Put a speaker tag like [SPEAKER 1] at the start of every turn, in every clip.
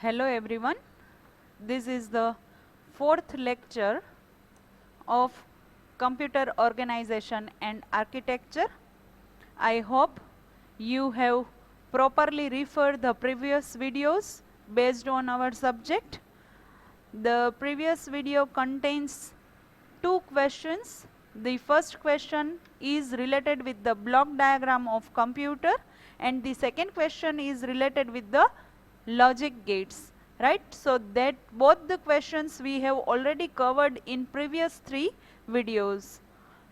[SPEAKER 1] Hello everyone, this is the fourth lecture of Computer Organization and Architecture. I hope you have properly referred the previous videos based on our subject. The previous video contains two questions. The first question is related with the block diagram of computer and the second question is related with the logic gates, right? So that both the questions we have already covered in previous three videos.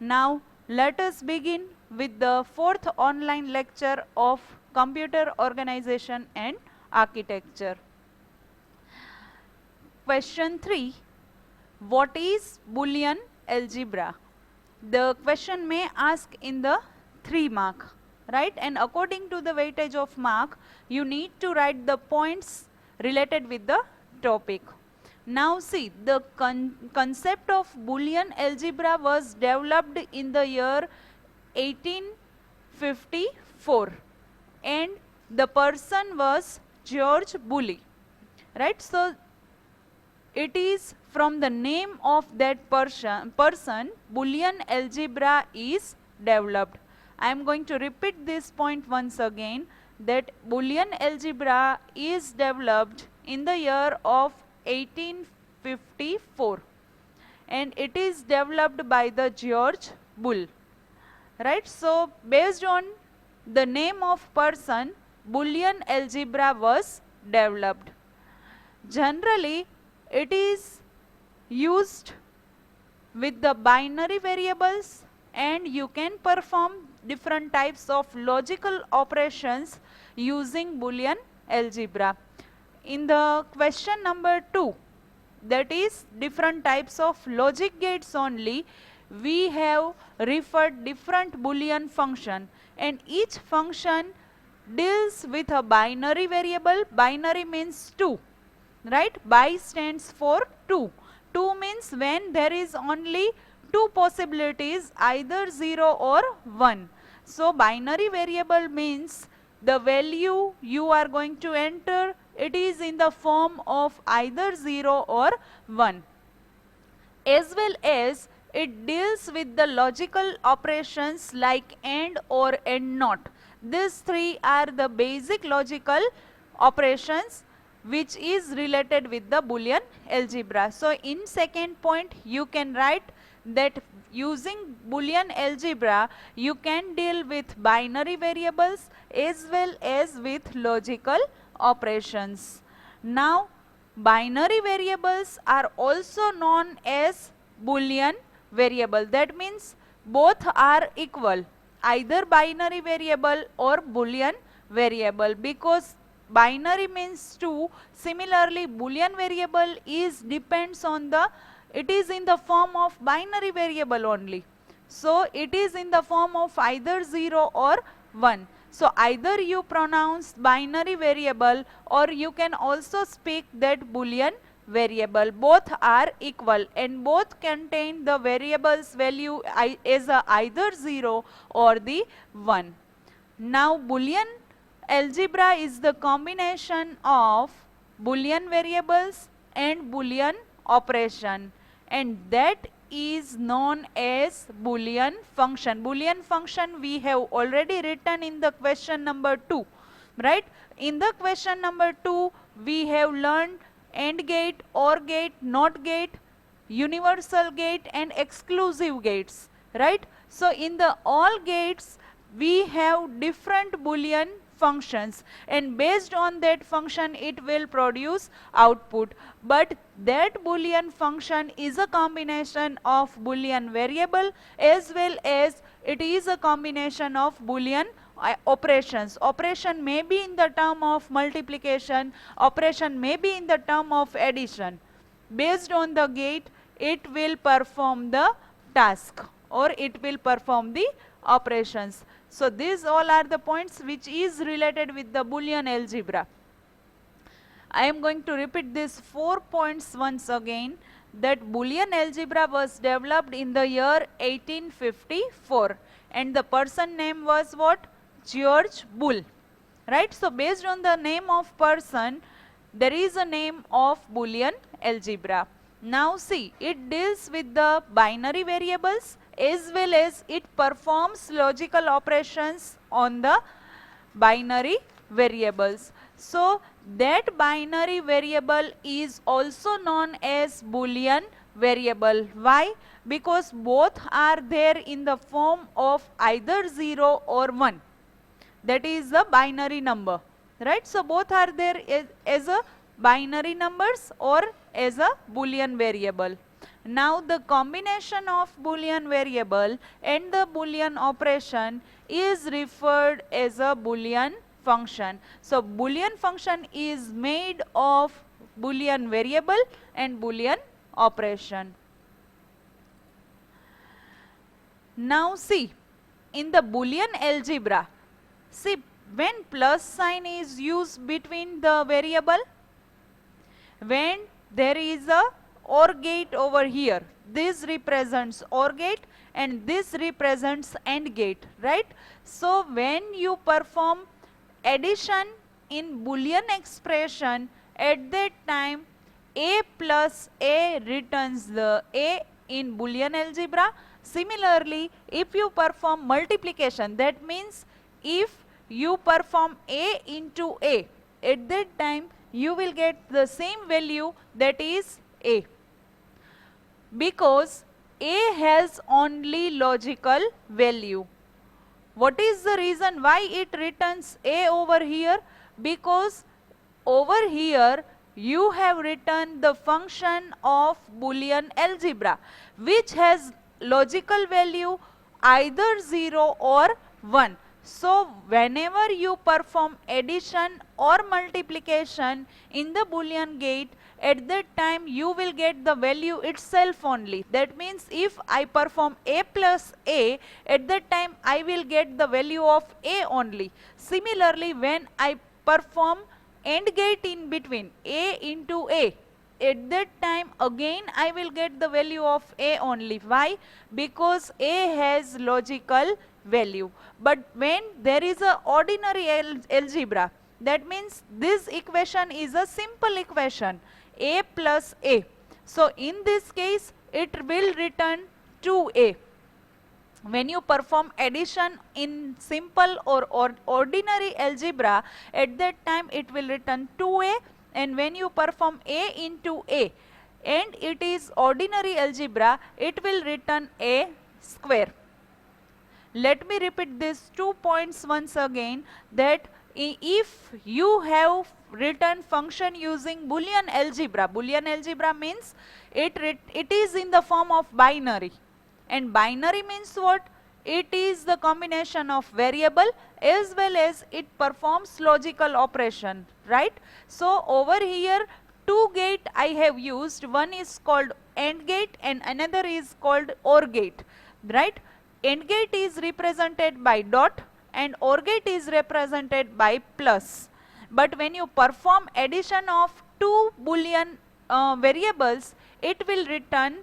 [SPEAKER 1] Now let us begin with the fourth online lecture of computer organization and architecture. Question 3. What is Boolean algebra? The question may ask in the 3 mark, right? And according to the weightage of mark, you need to write the points related with the topic. Now see, the concept of Boolean algebra was developed in the year 1854 and the person was George Boole, right? So it is from the name of that person Boolean algebra is developed. I am going to repeat this point once again, that Boolean algebra is developed in the year of 1854 and it is developed by the George Boole, right? So based on the name of person, Boolean algebra was developed. Generally it is used with the binary variables and you can perform different types of logical operations using Boolean algebra. In the question number 2, that is different types of logic gates only, we have referred different Boolean function and each function deals with a binary variable. Binary means 2. Right? Bi stands for 2. 2 means when there is only two possibilities, either 0 or 1. So binary variable means the value you are going to enter, it is in the form of either 0 or 1. As well as it deals with the logical operations like AND or AND NOT. These three are the basic logical operations which is related with the Boolean algebra. So in second point you can write that using Boolean algebra you can deal with binary variables as well as with logical operations. Now binary variables are also known as Boolean variable. That means both are equal, either binary variable or Boolean variable, because binary means 2. Similarly, Boolean variable depends on the, it is in the form of binary variable only. So it is in the form of either 0 or 1. So either you pronounce binary variable or you can also speak that Boolean variable. Both are equal and both contain the variable's value as either 0 or the 1. Now Boolean algebra is the combination of Boolean variables and Boolean operation, and that is known as Boolean function. Boolean function we have already written in the question number 2, right? In the question number 2 we have learned AND gate, OR gate, NOT gate, universal gate and exclusive gates, right? So in the all gates we have different Boolean functions and based on that function it will produce output, but that Boolean function is a combination of Boolean variable as well as it is a combination of Boolean operations. Operation may be in the term of multiplication, operation may be in the term of addition. Based on the gate it will perform the task or it will perform the operations. So these all are the points which is related with the Boolean algebra. I am going to repeat these 4 points once again, that Boolean algebra was developed in the year 1854 and the person name was what? George Boole, right? So based on the name of person, there is a name of Boolean algebra. Now see, it deals with the binary variables as well as it performs logical operations on the binary variables. So that binary variable is also known as Boolean variable. Why? Because both are there in the form of either 0 or 1. That is the binary number, right? So both are there as a binary numbers or as a Boolean variable. Now the combination of Boolean variable and the Boolean operation is referred as a Boolean function. So Boolean function is made of Boolean variable and Boolean operation. Now see, in the Boolean algebra, see, when plus sign is used between the variable, when there is a OR gate over here, this represents OR gate and this represents AND gate, right? So when you perform addition in Boolean expression, at that time A plus A returns the A in Boolean algebra. Similarly, if you perform multiplication, that means if you perform A into A, at that time you will get the same value, that is A, because A has only logical value. What is the reason why it returns A over here? Because over here you have written the function of Boolean algebra, which has logical value either 0 or 1. So whenever you perform addition or multiplication in the Boolean gate, at that time you will get the value itself only. That means if I perform A plus A, at that time I will get the value of A only. Similarly, when I perform AND gate in between, A into A, at that time again I will get the value of A only. Why? Because A has logical value. But when there is a ordinary algebra, that means this equation is a simple equation, A plus A. So in this case it will return 2A. When you perform addition in simple or ordinary algebra, at that time it will return 2A, and when you perform A into A and it is ordinary algebra, it will return A square. Let me repeat these 2 points once again, that if you have written function using Boolean algebra means it is in the form of binary. And binary means what? It is the combination of variable as well as it performs logical operation, right? So over here 2 gate I have used. One is called AND gate and another is called OR gate, right? AND gate is represented by dot and OR gate is represented by plus. But when you perform addition of two Boolean variables, it will return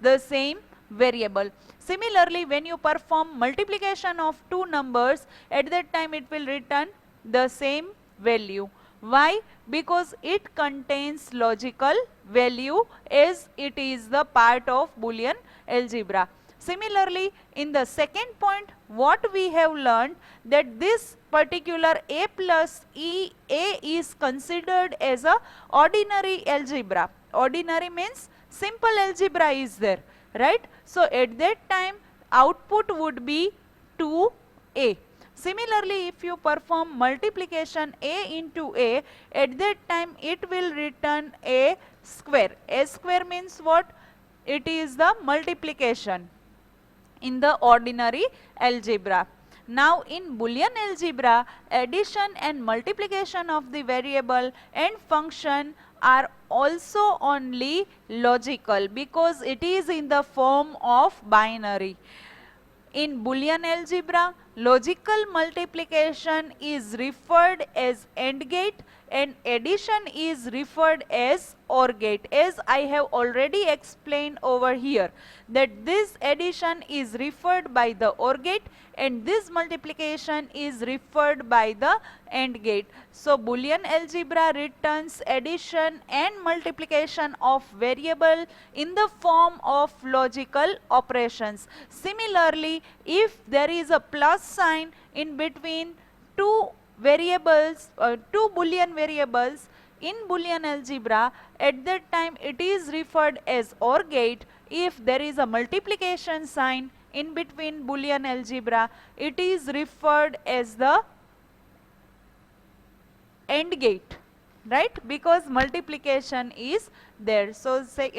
[SPEAKER 1] the same variable. Similarly, when you perform multiplication of two numbers, at that time it will return the same value. Why? Because it contains logical value as it is the part of Boolean algebra. Similarly, in the second point, what we have learned, that this particular A plus A is considered as a ordinary algebra. Ordinary means simple algebra is there, right? So at that time output would be 2A. Similarly, if you perform multiplication A into A, at that time it will return A square. A square means what? It is the multiplication in the ordinary algebra. Now in Boolean algebra, addition and multiplication of the variable and function are also only logical because it is in the form of binary. In Boolean algebra, logical multiplication is referred as AND gate and addition is referred as OR gate, as I have already explained over here, that this addition is referred by the OR gate and this multiplication is referred by the AND gate. So Boolean algebra returns addition and multiplication of variable in the form of logical operations. Similarly, if there is a plus sign in between two variables, two Boolean variables in Boolean algebra, at that time it is referred as OR gate. If there is a multiplication sign in between Boolean algebra, it is referred as the AND gate, right? Because multiplication is there. So say,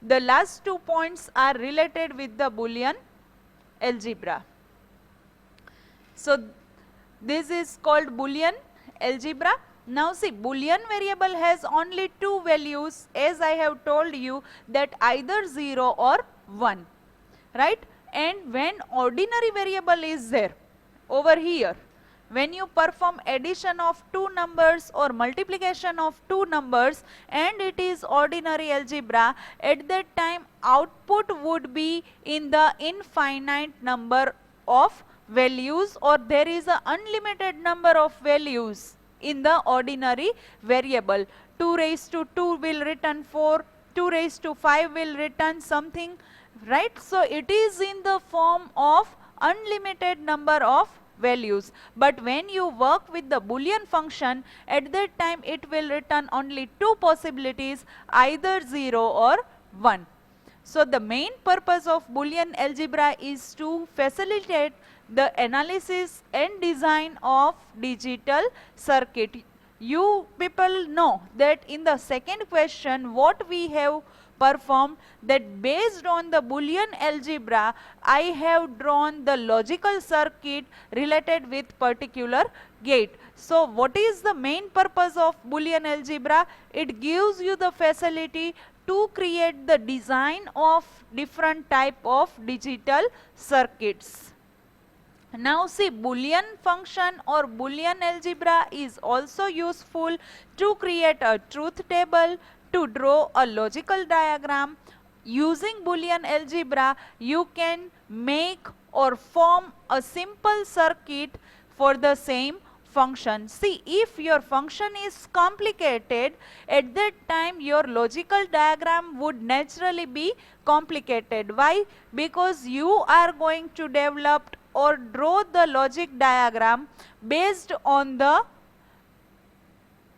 [SPEAKER 1] the last 2 points are related with the Boolean algebra. So this is called Boolean algebra. Now see, Boolean variable has only two values, as I have told you, that either 0 or 1, right? And when ordinary variable is there over here, when you perform addition of two numbers or multiplication of two numbers and it is ordinary algebra, at that time output would be in the infinite number of values, or there is an unlimited number of values in the ordinary variable. 2 raised to 2 will return 4, 2 raised to 5 will return something, right? So it is in the form of unlimited number of values. But when you work with the Boolean function, at that time it will return only two possibilities, either 0 or 1. So the main purpose of Boolean algebra is to facilitate the analysis and design of digital circuit. You people know that in the second question what we have performed, that based on the Boolean algebra I have drawn the logical circuit related with particular gate. So what is the main purpose of Boolean algebra? It gives you the facility to create the design of different type of digital circuits. Now see, Boolean function or Boolean algebra is also useful to create a truth table, to draw a logical diagram. Using Boolean algebra, you can make or form a simple circuit for the same function. See, if your function is complicated, at that time your logical diagram would naturally be complicated. Why? Because you are going to develop or draw the logic diagram based on the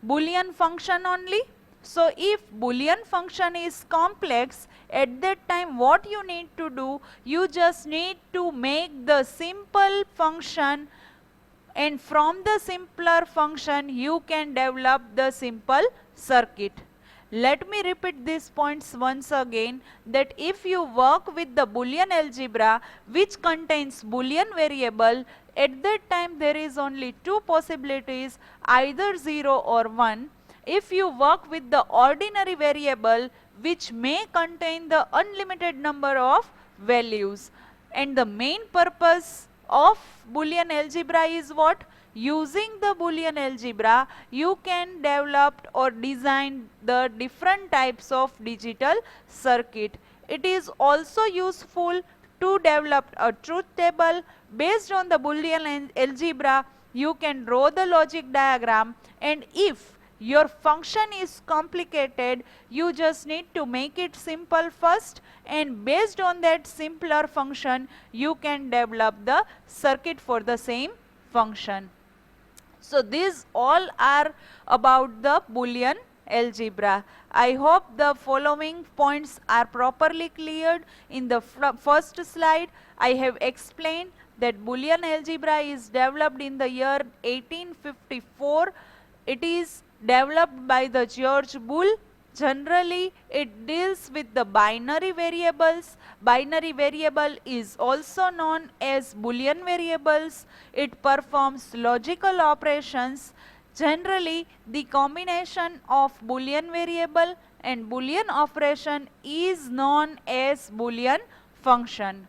[SPEAKER 1] Boolean function only. So if Boolean function is complex, at that time what you need to do, you just need to make the simple function, and from the simpler function you can develop the simple circuit. Let me repeat these points once again, that if you work with the Boolean algebra which contains Boolean variable, at that time there is only two possibilities, either 0 or 1. If you work with the ordinary variable which may contain the unlimited number of values, and the main purpose of Boolean algebra is what? Using the Boolean algebra, you can develop or design the different types of digital circuit. It is also useful to develop a truth table. Based on the Boolean algebra, you can draw the logic diagram, and if your function is complicated, you just need to make it simple first, and based on that simpler function, you can develop the circuit for the same function. So these all are about the Boolean algebra. I hope the following points are properly cleared. In the first slide, I have explained that Boolean algebra is developed in the year 1854. It is developed by the George Boole. Generally, it deals with the binary variables. Binary variable is also known as Boolean variables. It performs logical operations. Generally, the combination of Boolean variable and Boolean operation is known as Boolean function.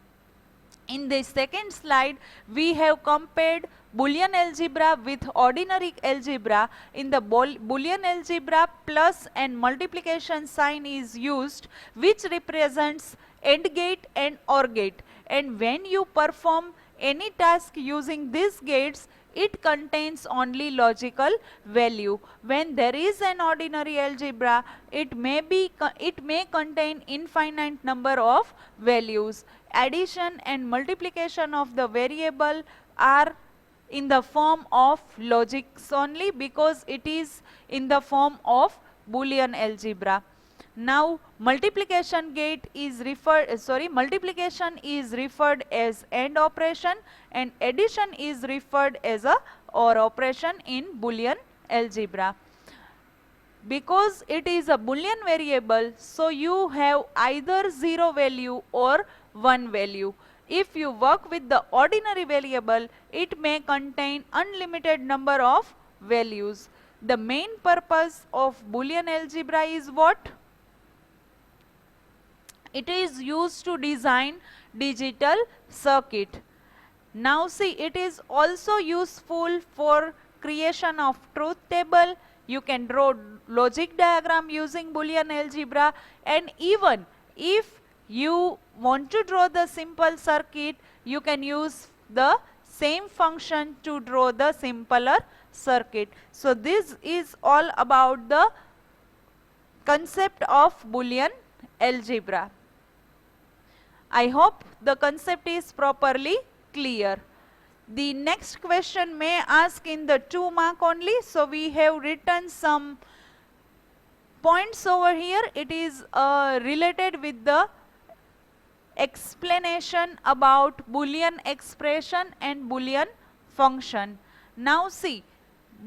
[SPEAKER 1] In the second slide, we have compared Boolean algebra with ordinary algebra. In the Boolean algebra, plus and multiplication sign is used, which represents AND gate and OR gate. And when you perform any task using these gates, it contains only logical value. When there is an ordinary algebra, it may contain infinite number of values. Addition and multiplication of the variable are in the form of logics only, because it is in the form of Boolean algebra. Now multiplication is referred as AND operation, and addition is referred as a OR operation in Boolean algebra. Because it is a Boolean variable, so you have either 0 value or 1 value. If you work with the ordinary variable, it may contain unlimited number of values. The main purpose of Boolean algebra is what? It is used to design digital circuit. Now see, it is also useful for creation of truth table. You can draw logic diagram using Boolean algebra, and even if you want to draw the simple circuit, you can use the same function to draw the simpler circuit. So this is all about the concept of Boolean algebra. I hope the concept is properly clear. The next question may ask in the 2 mark only, so we have written some points over here. It is related with the explanation about Boolean expression and Boolean function. Now see,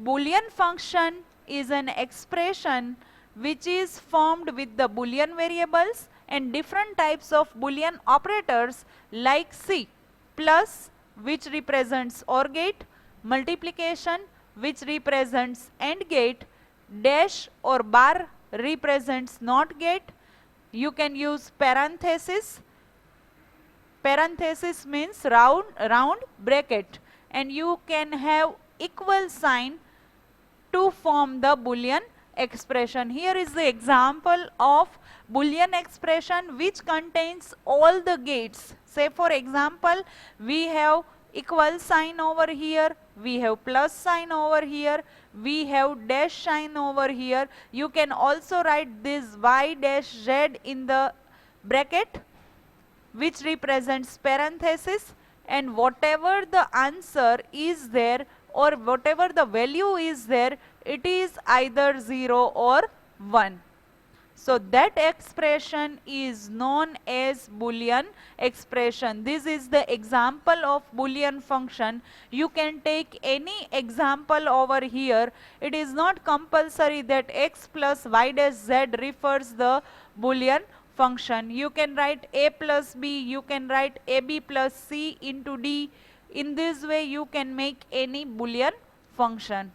[SPEAKER 1] Boolean function is an expression which is formed with the Boolean variables and different types of Boolean operators like C, plus which represents OR gate, multiplication which represents AND gate, dash or bar represents NOT gate. You can use parenthesis. Parenthesis means round bracket, and you can have equal sign to form the Boolean expression. Here is the example of Boolean expression which contains all the gates. Say for example, we have equal sign over here, we have plus sign over here, we have dash sign over here. You can also write this y dash z in the bracket, which represents parenthesis, and whatever the answer is there or whatever the value is there, it is either 0 or 1. So that expression is known as Boolean expression. This is the example of Boolean function. You can take any example over here. It is not compulsory that x plus y dash z refers the Boolean function. You can write a plus b, you can write ab plus c into d. In this way you can make any Boolean function.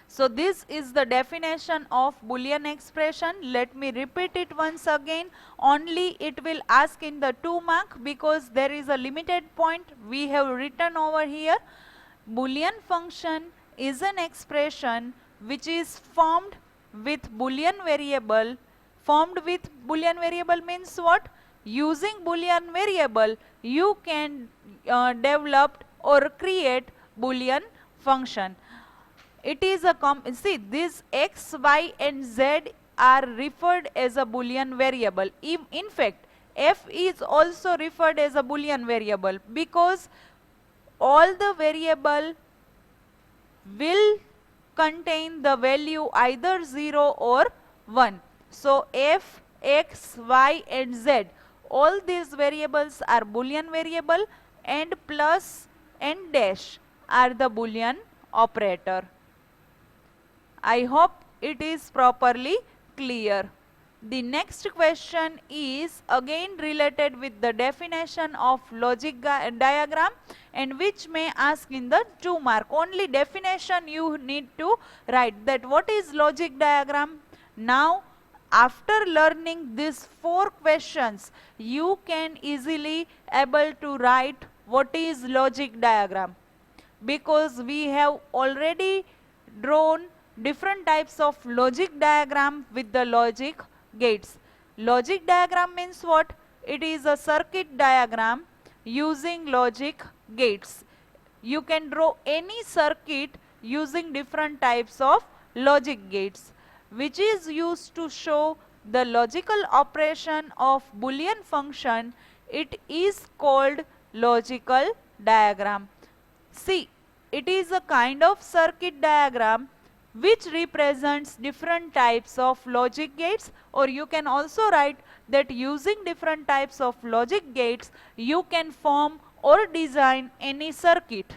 [SPEAKER 1] So this is the definition of Boolean expression. Let me repeat it once again. Only it will ask in the 2 mark because there is a limited point we have written over here. Boolean function is an expression which is formed with Boolean variable. Formed with Boolean variable means what? Using Boolean variable, you can develop or create Boolean function. It is a see, these x, y and z are referred as a Boolean variable. In fact, f is also referred as a Boolean variable because all the variable will contain the value either 0 or 1. So f, x, y and z, all these variables are Boolean variable, and plus and dash are the Boolean operator. I hope it is properly clear. The next question is again related with the definition of logic diagram, and which may ask in the 2 mark. Only definition you need to write, that what is logic diagram. Now after learning these 4 questions, you can easily able to write what is logic diagram, because we have already drawn different types of logic diagram with the logic gates. Logic diagram means what? It is a circuit diagram using logic gates. You can draw any circuit using different types of logic gates, which is used to show the logical operation of Boolean function. It is called logical diagram. See, it is a kind of circuit diagram which represents different types of logic gates, or you can also write that using different types of logic gates you can form or design any circuit.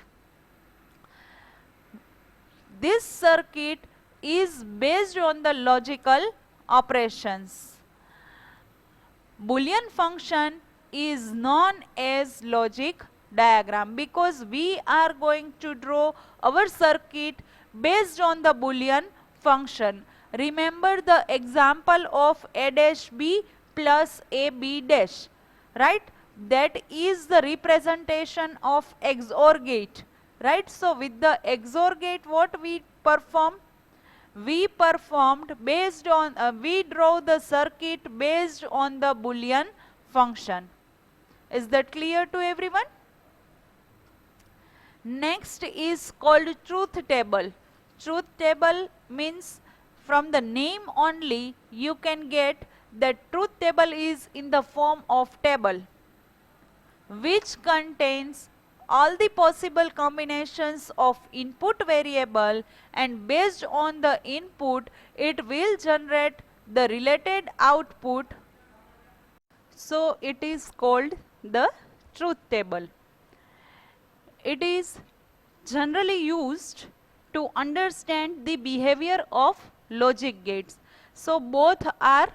[SPEAKER 1] This circuit is based on the logical operations. Boolean function is known as logic diagram because we are going to draw our circuit based on the Boolean function. Remember the example of a dash b plus a b dash, right? That is the representation of XOR gate, right? So with the XOR gate, what we perform? We performed based on, we draw the circuit based on the Boolean function. Is that clear to everyone? Next is called truth table. Truth table means from the name only you can get that truth table is in the form of table which contains all the possible combinations of input variable, and based on the input it will generate the related output. So it is called the truth table. It is generally used to understand the behavior of logic gates. So both are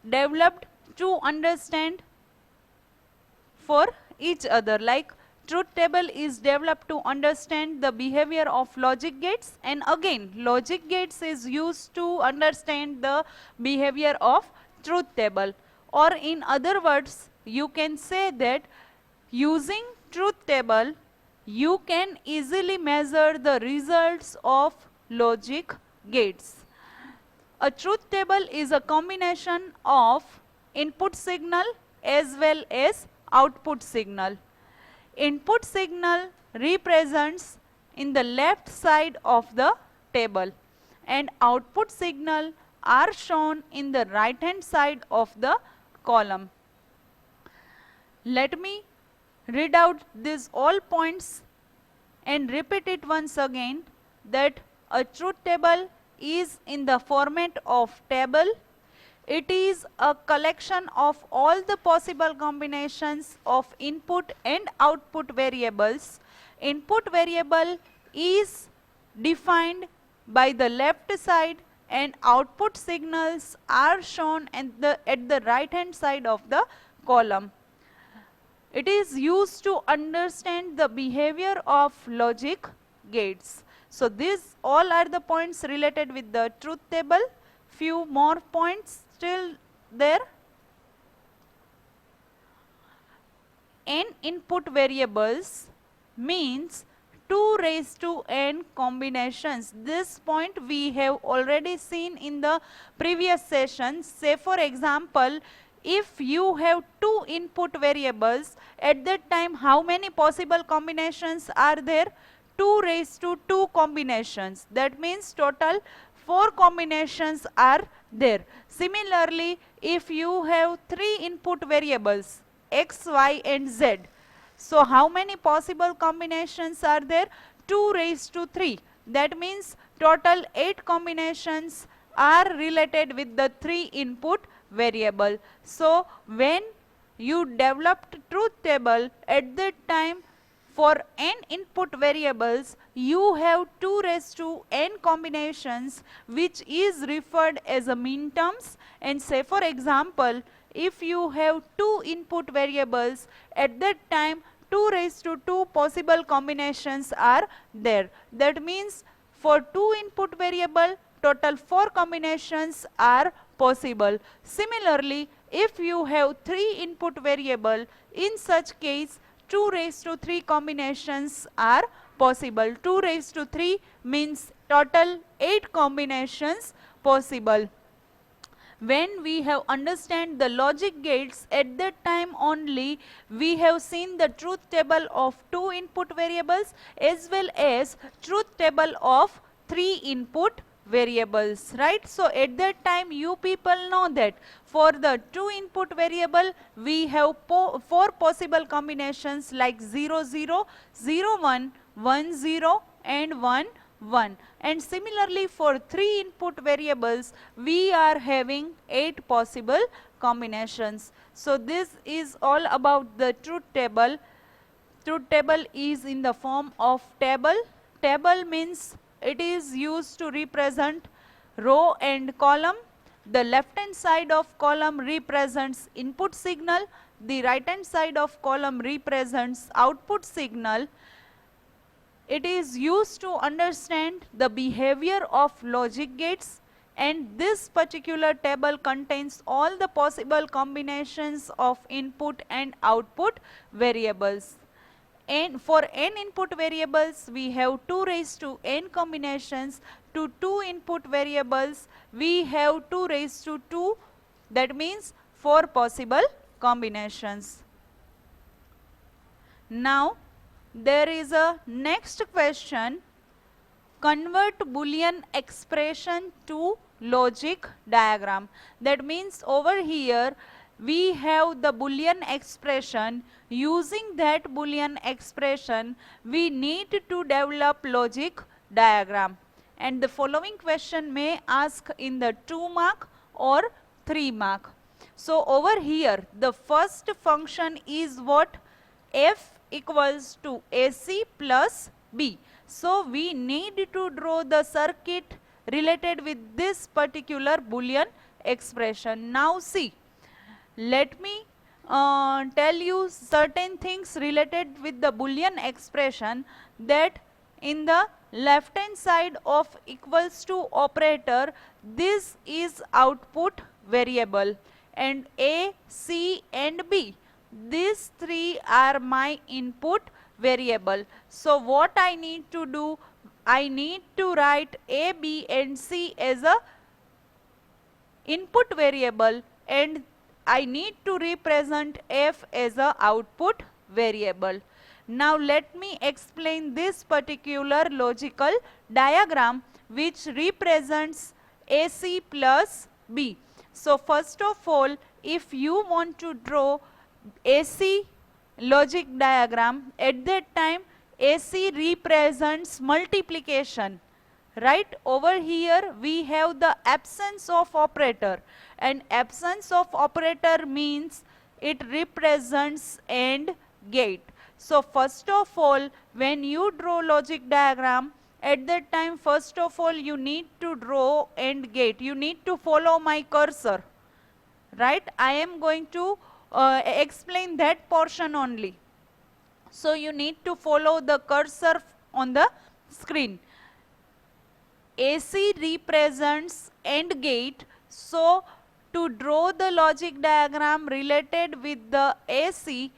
[SPEAKER 1] developed to understand for each other. Like truth table is developed to understand the behavior of logic gates, and again logic gates is used to understand the behavior of truth table. Or in other words, you can say that using truth table you can easily measure the results of logic gates. A truth table is a combination of input signal as well as output signal. Input signal represents in the left side of the table and output signal are shown in the right hand side of the column. Let me read out these all points and repeat it once again, that a truth table is in the format of table. It is a collection of all the possible combinations of input and output variables. Input variable is defined by the left side and output signals are shown at the right hand side of the column. It is used to understand the behavior of logic gates. So these all are the points related with the truth table. Few more points still there. N input variables means 2 raised to n combinations. This point we have already seen in the previous sessions. Say for example, if you have 2 input variables, at that time how many possible combinations are there? 2 raised to 2 combinations. That means total 4 combinations are there. Similarly, if you have 3 input variables x, y and z, so how many possible combinations are there? 2 raised to 3. That means total 8 combinations are related with the 3 input variable. So when you developed truth table, at that time for n input variables you have 2 raised to n combinations, which is referred as a min terms. And say for example, if you have 2 input variables, at that time 2 raised to 2 possible combinations are there. That means for 2 input variable total 4 combinations are possible. Similarly, if you have 3 input variable, in such case 2 raised to 3 combinations are possible. 2 raised to 3 means total 8 combinations possible. When we have understand the logic gates, at that time only we have seen the truth table of 2 input variables as well as truth table of 3 input variables, right? So at that time you people know that for the 2 input variable we have 4 possible combinations like 0 0, 0 1, 1 0 and 1 1, and similarly for 3 input variables we are having 8 possible combinations. So this is all about the truth table. Truth table is in the form of table. Table means it is used to represent row and column. The left hand side of column represents input signal, the right hand side of column represents output signal. It is used to understand the behavior of logic gates, and this particular table contains all the possible combinations of input and output variables. And for n input variables we have 2 raised to n combinations. To 2 input variables we have 2 raised to 2, that means 4 possible combinations. Now there is a next question: convert Boolean expression to logic diagram. That means over here we have the Boolean expression. Using that Boolean expression we need to develop logic diagram, and the following question may ask in the 2 mark or 3 mark. So over here the first function is what? F equals to AC plus B. So we need to draw the circuit related with this particular Boolean expression. Now see, let me tell you certain things related with the Boolean expression, that in the left hand side of equals to operator, this is output variable, and A, C and B, these 3 are my input variable. So what I need to do? I need to write A, B and C as a input variable, and I need to represent F as a output variable. Now let me explain this particular logical diagram which represents AC plus B. So first of all, if you want to draw AC logic diagram, at that time AC represents multiplication, right? Over here we have the absence of operator, and absence of operator means it represents AND gate. So first of all, when you draw logic diagram, at that time first of all you need to draw AND gate. You need to follow my cursor, right? I am going to explain that portion only. So you need to follow the cursor on the screen. AC represents AND gate. So to draw the logic diagram related with the AC,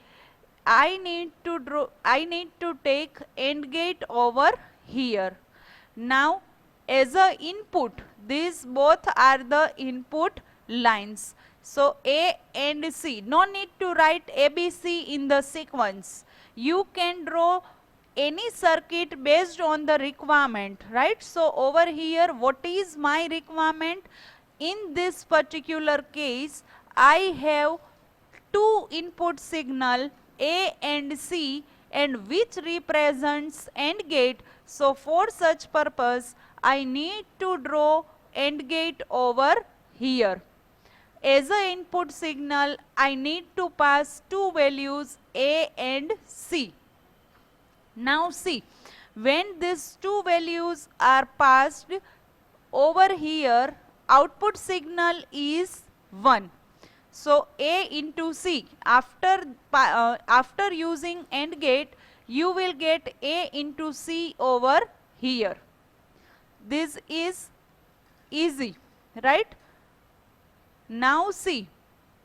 [SPEAKER 1] I need to take AND gate over here. Now as a input, these both are the input lines. So A and C, no need to write ABC in the sequence. You can draw any circuit based on the requirement, right? So over here, what is my requirement? In this particular case, I have 2 input signal A and C, and which represents AND gate. So for such purpose, I need to draw AND gate over here. As an input signal, I need to pass 2 values A and C. Now see, when these 2 values are passed over here, output signal is 1. So A into C, after using AND gate, you will get A into C over here. This is easy, right? Now see,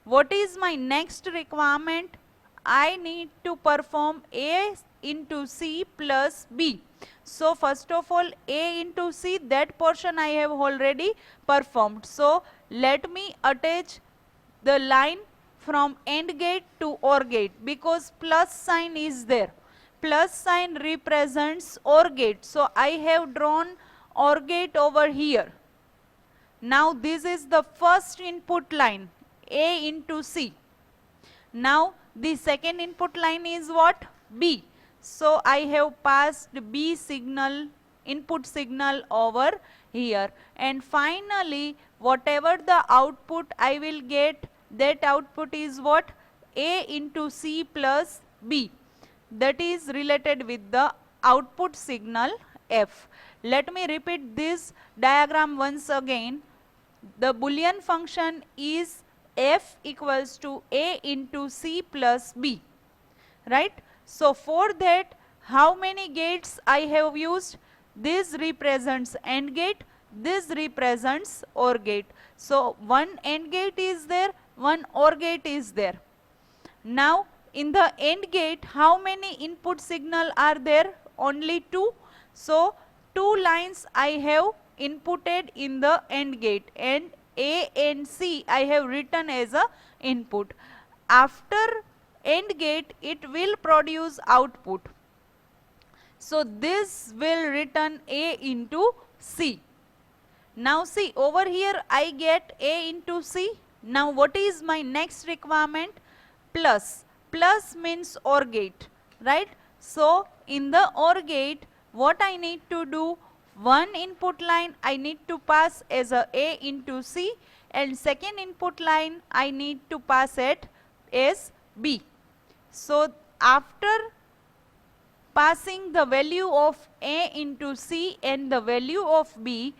[SPEAKER 1] what is my next requirement? I need to perform A into C plus B. So first of all, A into C, that portion I have already performed. So let me attach the line from AND gate to OR gate, because plus sign is there. Plus sign represents OR gate. So I have drawn OR gate over here. Now this is the first input line, A into C. Now the second input line is what? B. So I have passed B signal, input signal over here. And finally, whatever the output I will get, that output is what? A into C plus B. That is related with the output signal F. Let me repeat this diagram once again. The Boolean function is F equals to A into C plus B, right? So for that, how many gates I have used? This represents AND gate, this represents OR gate. So one AND gate is there, one OR gate is there. Now in the AND gate, how many input signal are there? Only two. So two lines I have inputted in the AND gate, and A and C I have written as a input. After AND gate, it will produce output. So this will return A into C. Now see, over here I get A into C. Now what is my next requirement? Plus. Plus means OR gate, right? So in the OR gate, what I need to do? One input line I need to pass as A into C, and second input line I need to pass it as B. So after passing the value of A into C and the value of B,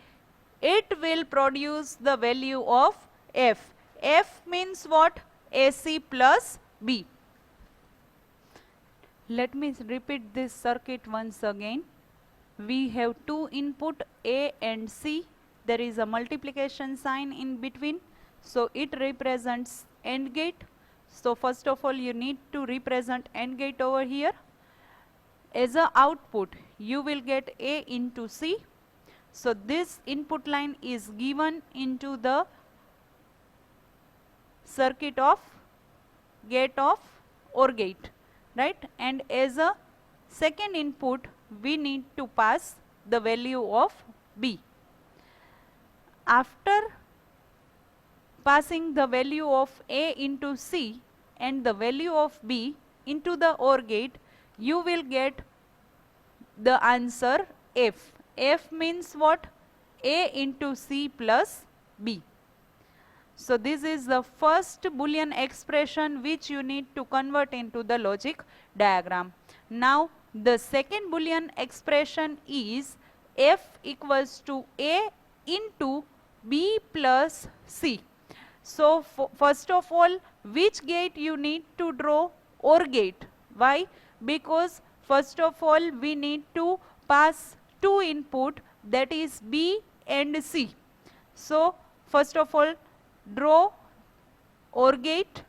[SPEAKER 1] it will produce the value of F. F means what? AC plus B. Let me repeat this circuit once again. We have two input A and C. There is a multiplication sign in between. So it represents AND gate. So first of all, you need to represent AND gate over here. As a output, you will get A into C. So this input line is given into the circuit of gate of OR gate, right? And as a second input, we need to pass the value of B. After passing the value of A into C and the value of B into the OR gate, you will get the answer F. F means what? A into C plus B. So this is the first Boolean expression which you need to convert into the logic diagram. Now the second Boolean expression is F equals to A into B plus C. So first of all, which gate you need to draw? OR gate. Why? Because first of all, we need to pass two input, that is B and C. So first of all, draw OR gate,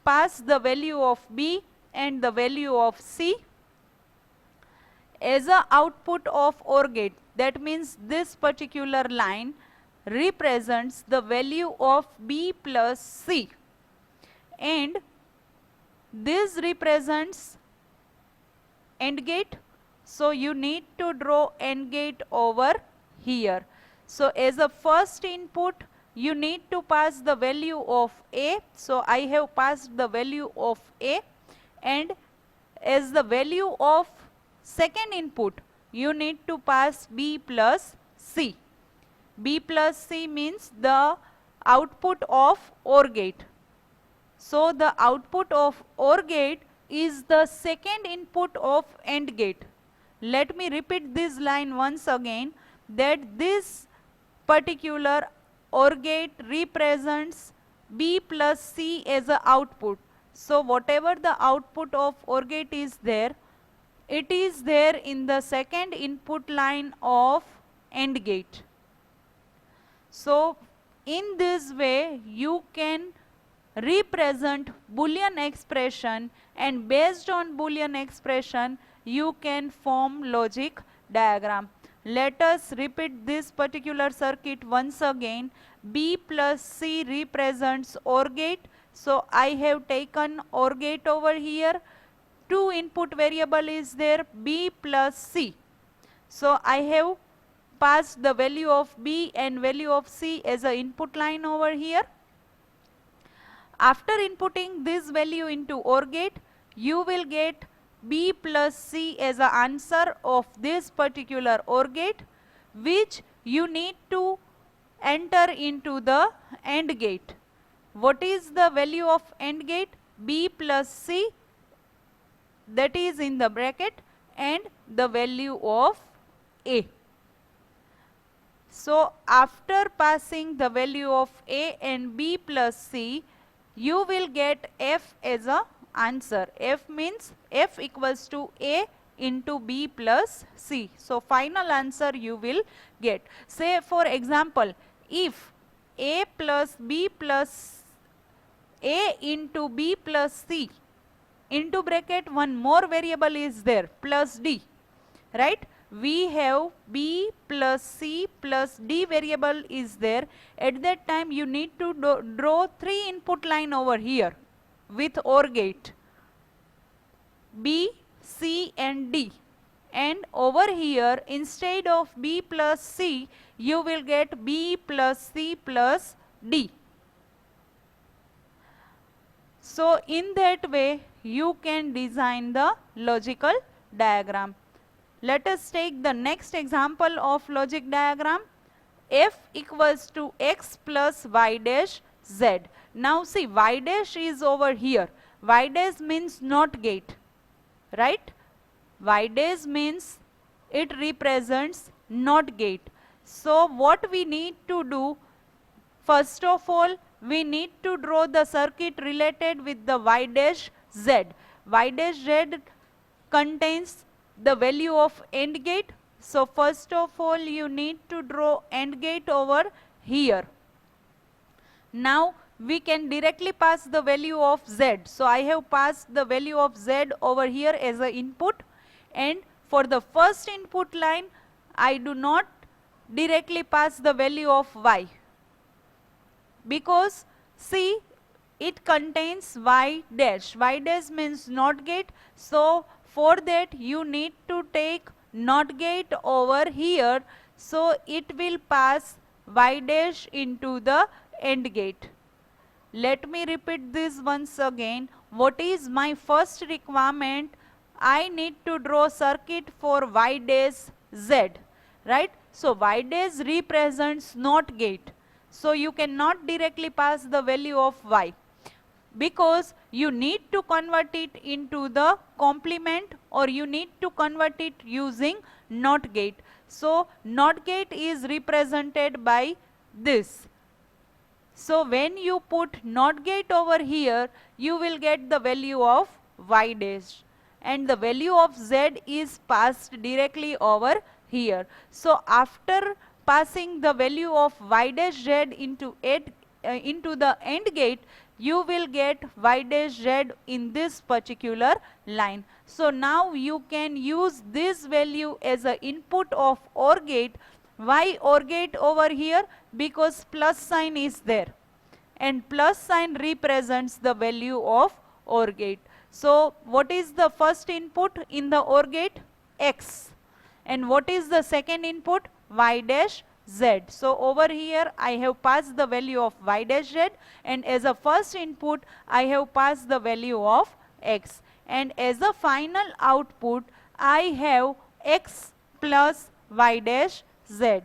[SPEAKER 1] pass the value of B and the value of C as a output of OR gate. That means this particular line represents the value of B plus C, and this represents AND gate. So you need to draw AND gate over here. So as a first input, you need to pass the value of A. So I have passed the value of A, and as the value of second input, you need to pass B plus C. B plus C means the output of OR gate. So the output of OR gate is the second input of AND gate. Let me repeat this line once again, that this particular OR gate represents B plus C as a output. So whatever the output of OR gate is there, it is there in the second input line of AND gate. So in this way you can represent Boolean expression, and based on Boolean expression you can form logic diagram. Let us repeat this particular circuit once again. B plus C represents OR gate. So I have taken OR gate over here. Two input variable is there, B plus C. So I have passed the value of B and value of C as an input line over here. After inputting this value into OR gate, you will get B plus C as an answer of this particular OR gate, which you need to enter into the AND gate. What is the value of AND gate? B plus C, that is in the bracket, and the value of A. So after passing the value of A and B plus C, you will get F as a answer. F means F equals to A into B plus C. So final answer you will get. Say for example, if A plus B plus A into B plus C into bracket one more variable is there, plus D, right? We have B plus C plus D variable is there. At that time you need to draw three input line over here with OR gate, B, C and D. And over here instead of B plus C you will get B plus C plus D. So in that way you can design the logical diagram. Let us take the next example of logic diagram. F equals to x plus y dash z. Now see, y dash is over here. Y dash means NOT gate, right? Y dash means it represents NOT gate. So what we need to do, first of all, we need to draw the circuit related with the y dash z. Y dash z contains the value of AND gate. So first of all you need to draw AND gate over here. Now we can directly pass the value of z. So I have passed the value of z over here as an input, and for the first input line I do not directly pass the value of y, because see, it contains y dash. Y dash means NOT gate. So for that you need to take NOT gate over here. So it will pass y dash into the AND gate. Let me repeat this once again. What is my first requirement? I need to draw circuit for y dash z, right? So y dash represents NOT gate. So you cannot directly pass the value of y, because you need to convert it into the complement, or you need to convert it using NOT gate. So NOT gate is represented by this. So when you put NOT gate over here, you will get the value of y dash, and the value of z is passed directly over here. So after passing the value of y dash z into the AND gate, you will get y dash z in this particular line. So now you can use this value as an input of OR gate. Why OR gate over here? Because plus sign is there, and plus sign represents the value of OR gate. So what is the first input in the OR gate? X. And what is the second input? Y dash z. So over here I have passed the value of y dash z, and as a first input I have passed the value of x, and as a final output I have x plus y dash z.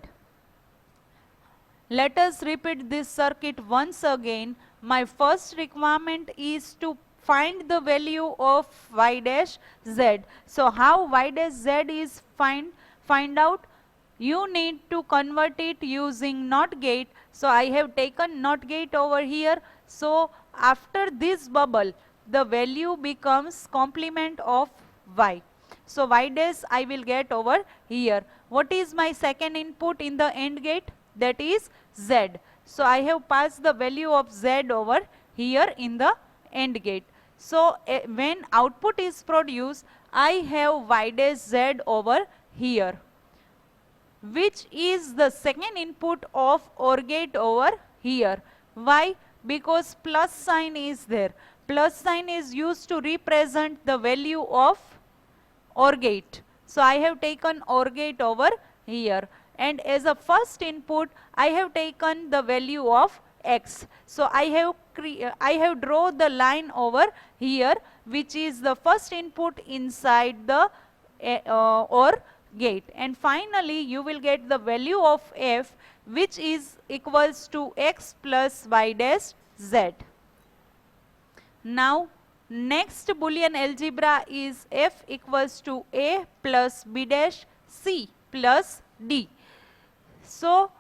[SPEAKER 1] Let us repeat this circuit once again. My first requirement is to find the value of y dash z. So how y dash z is find out? You need to convert it using NOT gate. So I have taken NOT gate over here. So after this bubble, the value becomes complement of y. So y dash I will get over here. What is my second input in the AND gate? that is Z. So I have passed the value of Z over here in the AND gate. So when output is produced, I have Y dash Z over here, which is the second input of OR gate over here. Why? Because plus sign is there. Plus sign is used to represent the value of OR gate. So I have taken OR gate over here, and as a first input I have taken the value of X. So I have drawn the line over here, which is the first input inside the OR gate, and finally you will get the value of F, which is equals to X plus Y dash Z. Now next Boolean algebra is F equals to A plus B dash C plus D. So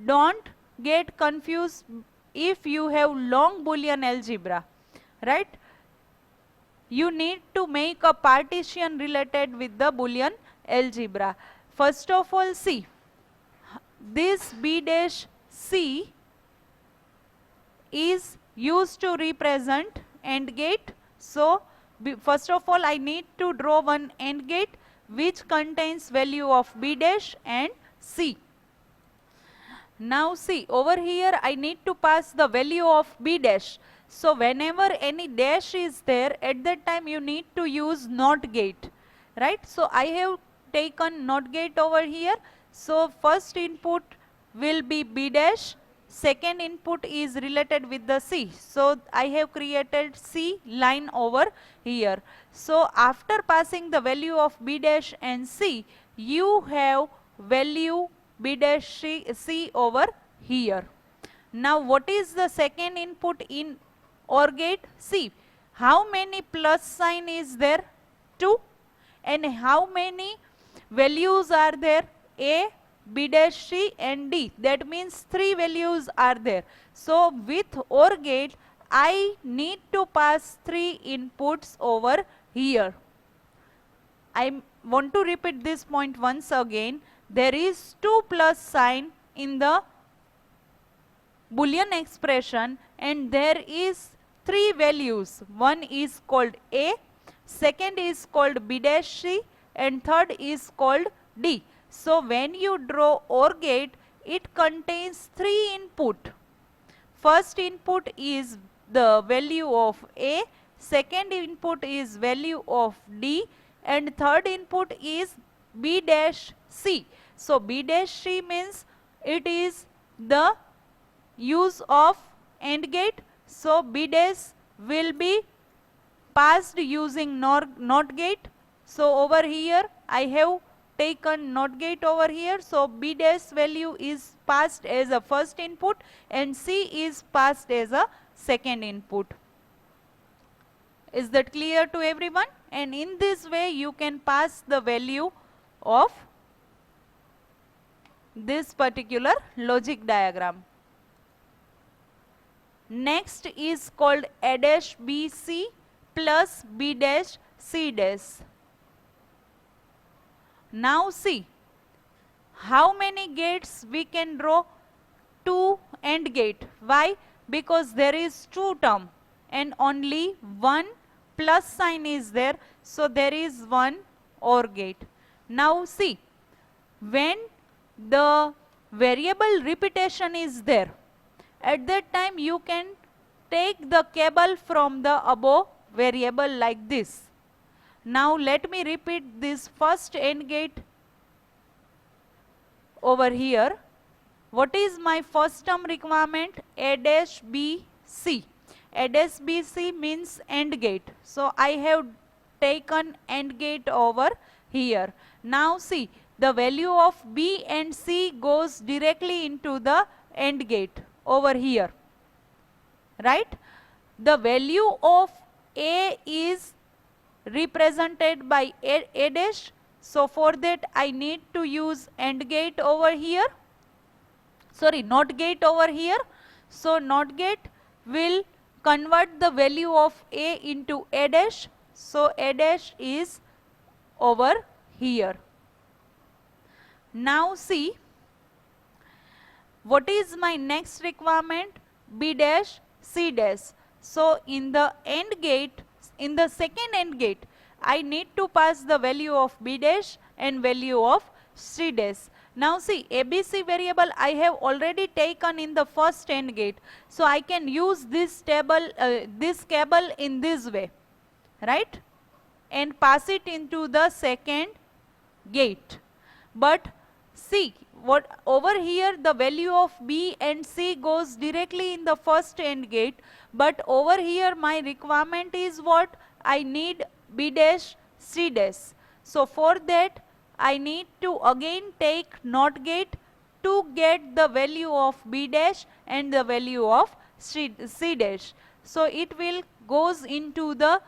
[SPEAKER 1] don't get confused if you have long Boolean algebra, right? You need to make a partition related with the Boolean algebra. First of all, see, this B dash C is used to represent AND gate. So first of all I need to draw one AND gate which contains value of B dash and C. Now see, over here I need to pass the value of B dash. So whenever any dash is there, at that time you need to use NOT gate, right? So I have taken NOT gate over here. So first input will be B dash, second input is related with the C. So I have created C line over here. So after passing the value of B dash and C, you have value B dash C over here. Now what is the second input in OR gate? See, how many plus sign is there? 2. And how many values are there? A, B dash C and D. That means 3 values are there. So with OR gate I need to pass 3 inputs over here. I want to repeat this point once again. There is 2 plus sign in the Boolean expression and there is 3 values. One is called A, second is called B dash C and third is called D. So when you draw OR gate, it contains 3 input. First input is the value of A, second input is value of D and third input is B dash C. So B dash C means it is the use of AND gate. So B dash will be passed using NOT gate. So over here I have taken NOT gate over here. So B dash value is passed as a first input and C is passed as a second input. Is that clear to everyone? And in this way you can pass the value of this particular logic diagram. Next is called A dash B C plus B dash C dash. Now see, how many gates we can draw? 2 AND gate. Why? Because there is 2 term and only one plus sign is there. So there is one OR gate. Now see, when the variable repetition is there, at that time you can take the cable from the above variable like this. Now let me repeat this first AND gate over here. What is my first term requirement? A dash B C. A dash B C means AND gate. So I have taken AND gate over here. Now see, the value of B and C goes directly into the AND gate over here, right? The value of A is represented by A dash. So for that I need to use AND gate over here. Sorry, NOT gate over here. So NOT gate will convert the value of A into A dash. So A dash is over here. Now see, what is my next requirement? B dash, C dash. So in the AND gate, in the second AND gate, I need to pass the value of B dash and value of C dash. Now see, ABC variable I have already taken in the first AND gate. So I can use this table, this cable in this way, right? And pass it into the second gate. But see, what over here the value of B and C goes directly in the first AND gate, but over here my requirement is what? I need B dash, C dash. So for that I need to again take NOT gate to get the value of B dash and the value of C dash. So it will goes into the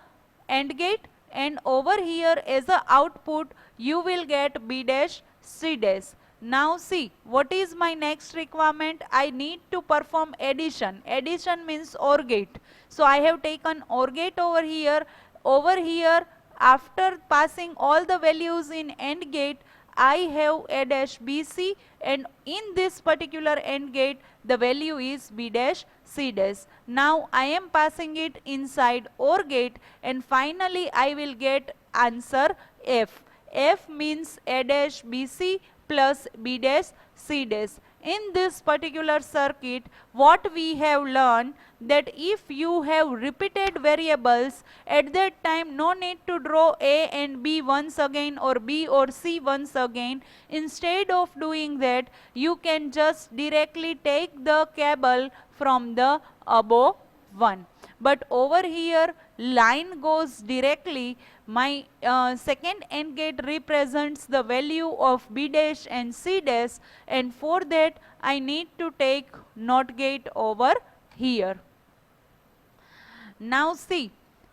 [SPEAKER 1] AND gate, and over here as a output you will get B dash, C dash. Now see, what is my next requirement? I need to perform addition. Addition means OR gate. So I have taken OR gate over here. Over here, after passing all the values in AND gate, I have A dash BC, and in this particular AND gate the value is B dash, C dash. Now I am passing it inside OR gate, and finally I will get answer F. F means A dash BC plus B dash, C dash. In this particular circuit, what we have learned, that if you have repeated variables, at that time no need to draw A and B once again or B or C once again. Instead of doing that, you can just directly take the cable from the above one. But over here line goes directly. My second AND gate represents the value of B dash and C dash, and for that I need to take NOT gate over here. Now see,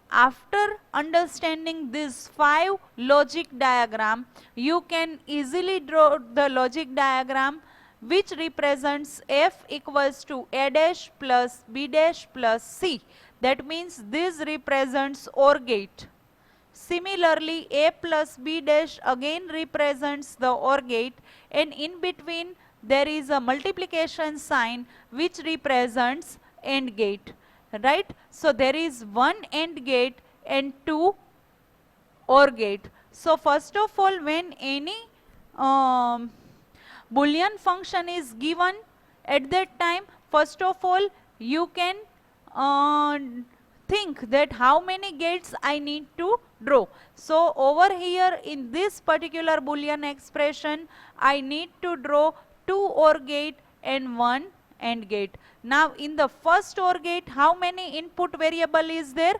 [SPEAKER 1] after understanding this 5 logic diagram, you can easily draw the logic diagram which represents F equals to A dash plus B dash plus C. That means this represents OR gate. Similarly, A plus B dash again represents the OR gate, and in between there is a multiplication sign which represents AND gate, right? So there is one AND gate and two OR gate. So first of all, when any Boolean function is given, at that time, first of all, you can think that how many gates I need to draw. So over here in this particular Boolean expression, I need to draw 2 OR gate and 1 AND gate. Now in the first OR gate, how many input variable is there?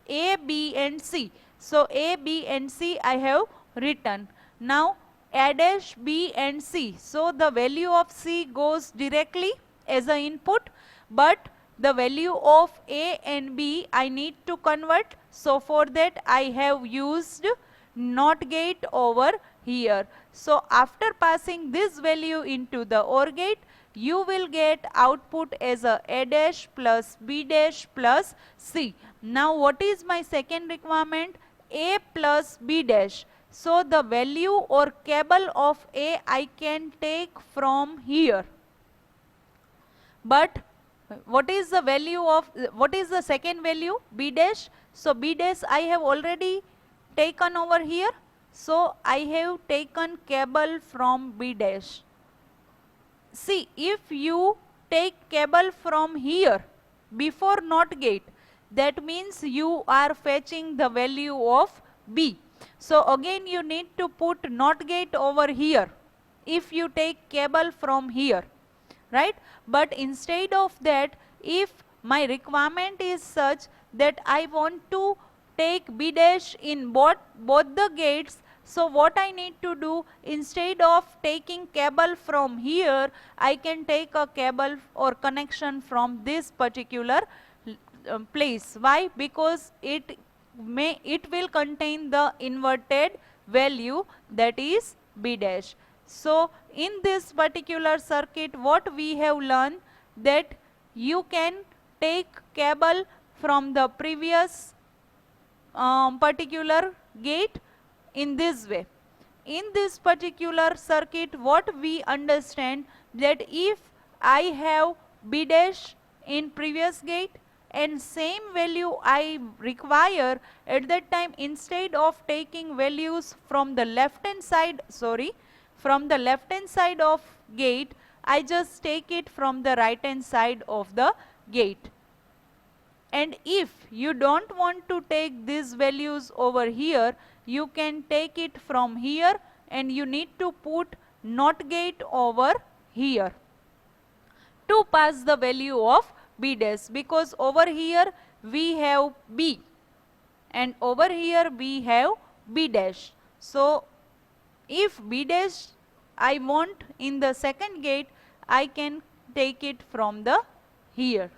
[SPEAKER 1] A, B and C. So A, B and C I have written. Now A dash, B and C. So the value of C goes directly as an input, but the value of A and B I need to convert. So for that I have used NOT gate over here. So after passing this value into the OR gate, you will get output as A dash plus B dash plus C. Now what is my second requirement? A plus B dash. So the value or cable of A I can take from here. But what is the value of, what is the second value? B dash. So B dash I have already taken over here. So I have taken cable from B dash. See, if you take cable from here before NOT gate, that means you are fetching the value of B. So again you need to put NOT gate over here if you take cable from here, right? But instead of that, if my requirement is such that I want to take B dash in both the gates, so what I need to do, instead of taking cable from here, I can take a cable or connection from this particular place. Why? Because it will contain the inverted value, that is B dash. So in this particular circuit, what we have learned, that you can take cable from the previous particular gate in this way. In this particular circuit, what we understand, that if I have B dash in previous gate, and same value I require at that time. Instead of taking values from the left hand side, from the left hand side of gate, I just take it from the right hand side of the gate. And if you don't want to take these values over here, you can take it from here, and you need to put NOT gate over here to pass the value of B dash, because over here we have B and over here we have B dash. So if B dash I want in the second gate, I can take it from the here.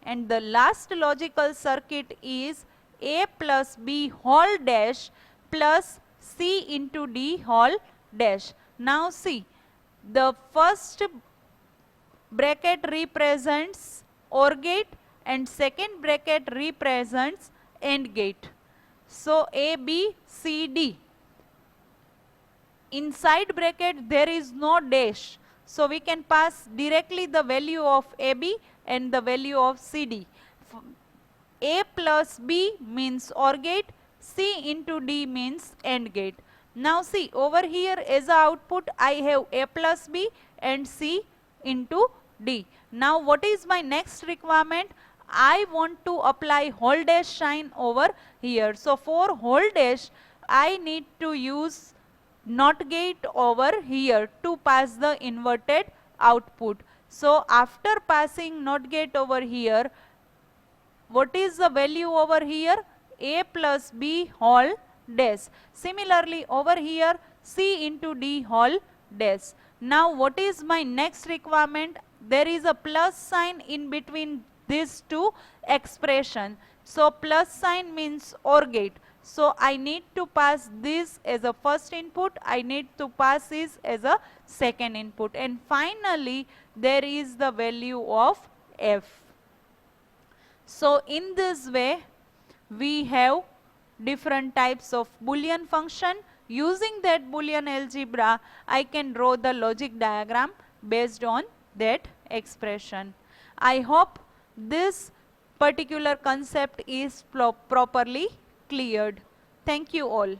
[SPEAKER 1] And the last logical circuit is A plus B whole dash plus C into D whole dash. Now see, the first bracket represents OR gate and second bracket represents AND gate. So A, B, C, D. Inside bracket there is no dash. So we can pass directly the value of AB and the value of CD. A plus B means OR gate, C into D means AND gate. Now see, over here as a output I have A plus B and C into D. Now what is my next requirement? I want to apply whole dash sign over here. So for whole dash I need to use NOT gate over here to pass the inverted output. So after passing NOT gate over here, what is the value over here? A plus B whole dash. Similarly over here C into D whole dash. Now what is my next requirement? There is a plus sign in between these two expressions. So plus sign means OR gate. So I need to pass this as a first input, I need to pass this as a second input, and finally there is the value of F. So in this way we have different types of Boolean function. Using that Boolean algebra, I can draw the logic diagram based on that expression. I hope this particular concept is properly cleared. Thank you all.